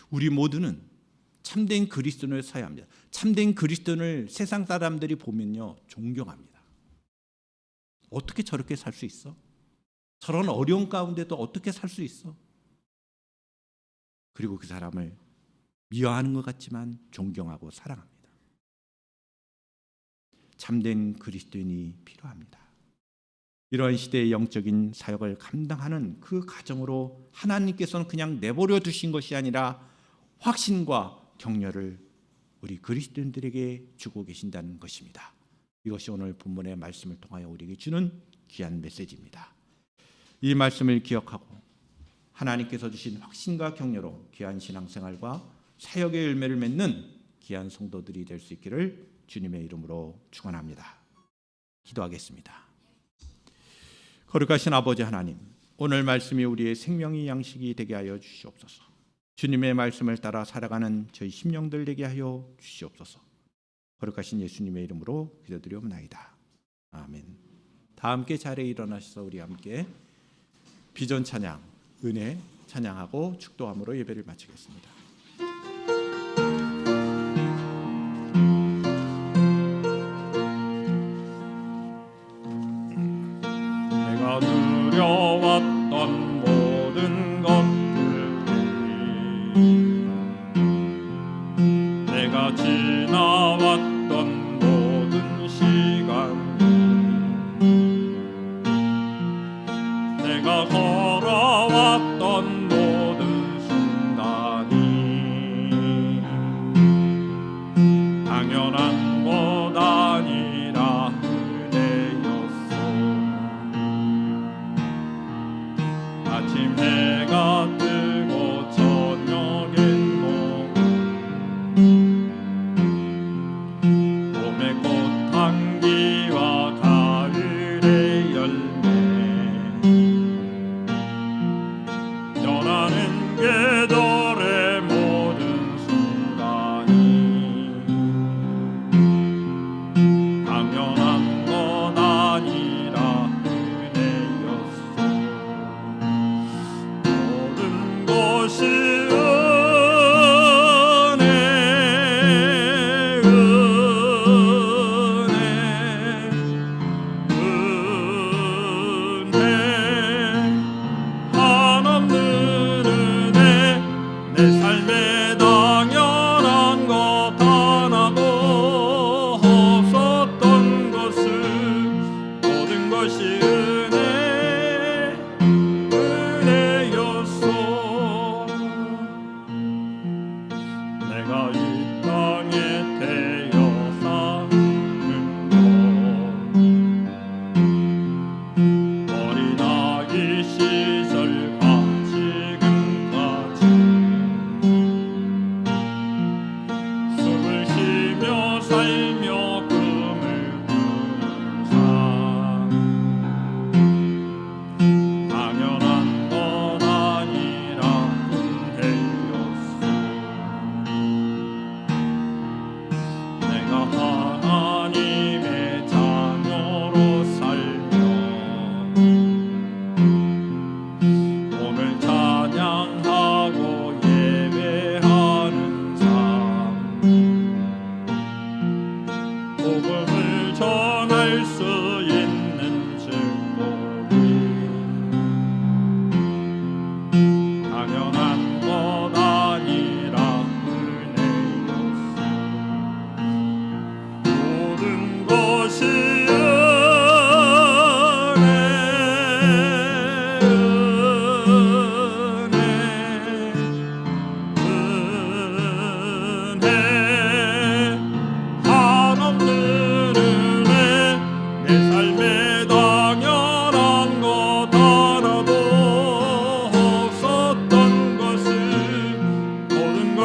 우리 모두는 참된 그리스도인을 서야 합니다. 참된 그리스도인을 세상 사람들이 보면요 존경합니다. 어떻게 저렇게 살 수 있어? 저런 어려운 가운데도 어떻게 살 수 있어? 그리고 그 사람을 미워하는 것 같지만 존경하고 사랑합니다. 참된 그리스도인이 필요합니다. 이러한 시대의 영적인 사역을 감당하는 그 과정으로 하나님께서는 그냥 내버려 두신 것이 아니라 확신과 격려를 우리 그리스도인들에게 주고 계신다는 것입니다. 이것이 오늘 본문의 말씀을 통하여 우리에게 주는 귀한 메시지입니다. 이 말씀을 기억하고 하나님께서 주신 확신과 격려로 귀한 신앙생활과 사역의 열매를 맺는 귀한 성도들이 될 수 있기를 주님의 이름으로 축원합니다. 기도하겠습니다. 거룩하신 아버지 하나님, 오늘 말씀이 우리의 생명의 양식이 되게 하여 주시옵소서. 주님의 말씀을 따라 살아가는 저희 심령들 되게 하여 주시옵소서. 거룩하신 예수님의 이름으로 기도드리옵나이다. 아멘. 다 함께 자리에 일어나셔서 우리 함께 비전 찬양, 은혜 찬양하고 축도함으로 예배를 마치겠습니다. 내가 누려왔던 모든 것들이, 내가 지나왔던 모든 시간이, 내가 걸어왔던 모든 순간이 당연한 것 아니라 은혜였소. 아침 해가 뜨고 저녁엔 봄의 꽃향기와 가을의 열매, 변하는 계절의 모든 순간이 당연한 것 아니라 은혜였소. 모든 것이 은혜, 은혜, 한없는 은혜. 내 삶에 당연한 것 하나도 없었던 것을 모든 것이 은혜, 은혜였소.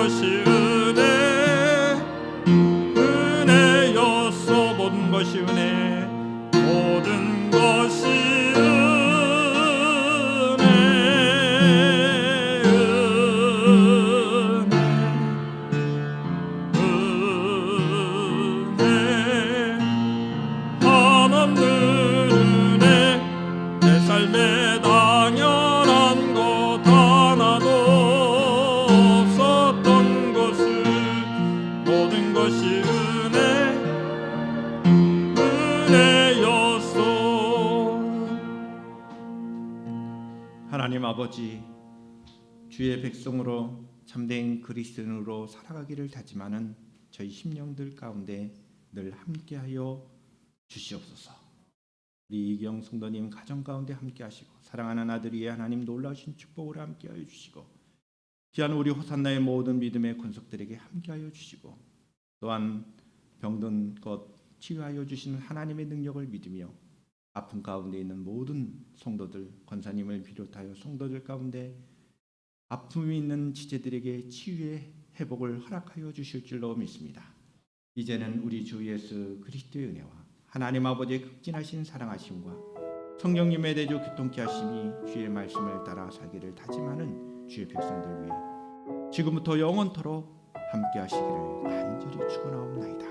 것이 은혜였소. 모든 것이 은혜, 모든 것이 한없는 은혜. 내 삶에 당연한 것 하나도 없었던 것을 모든 것이 은혜였소. 하나님 아버지, 주의 백성으로 참된 그리스도인으로 살아가기를 다짐하는 저희 심령들 가운데 늘 함께하여 주시옵소서. 우리 이경 성도님 가정 가운데 함께하시고 사랑하는 아들이 하나님 놀라우신 축복으로 함께하여 주시고 귀한 우리 호산나의 모든 믿음의 권속들에게 함께하여 주시고 또한 병든 것 치유하여 주시는 하나님의 능력을 믿으며 아픈 가운데 있는 모든 성도들, 권사님을 비롯하여 성도들 가운데 아픔이 있는 지체들에게 치유의 회복을 허락하여 주실 줄로 믿습니다. 이제는 우리 주 예수 그리스도의 은혜와 하나님 아버지의 극진하신 사랑하심과 성령님의 대조 교통케 하심이 주의 말씀을 따라 살기를 다짐하는 주의 백성들 위해 지금부터 영원토록 함께 하시기를 간절히 축원하옵나이다.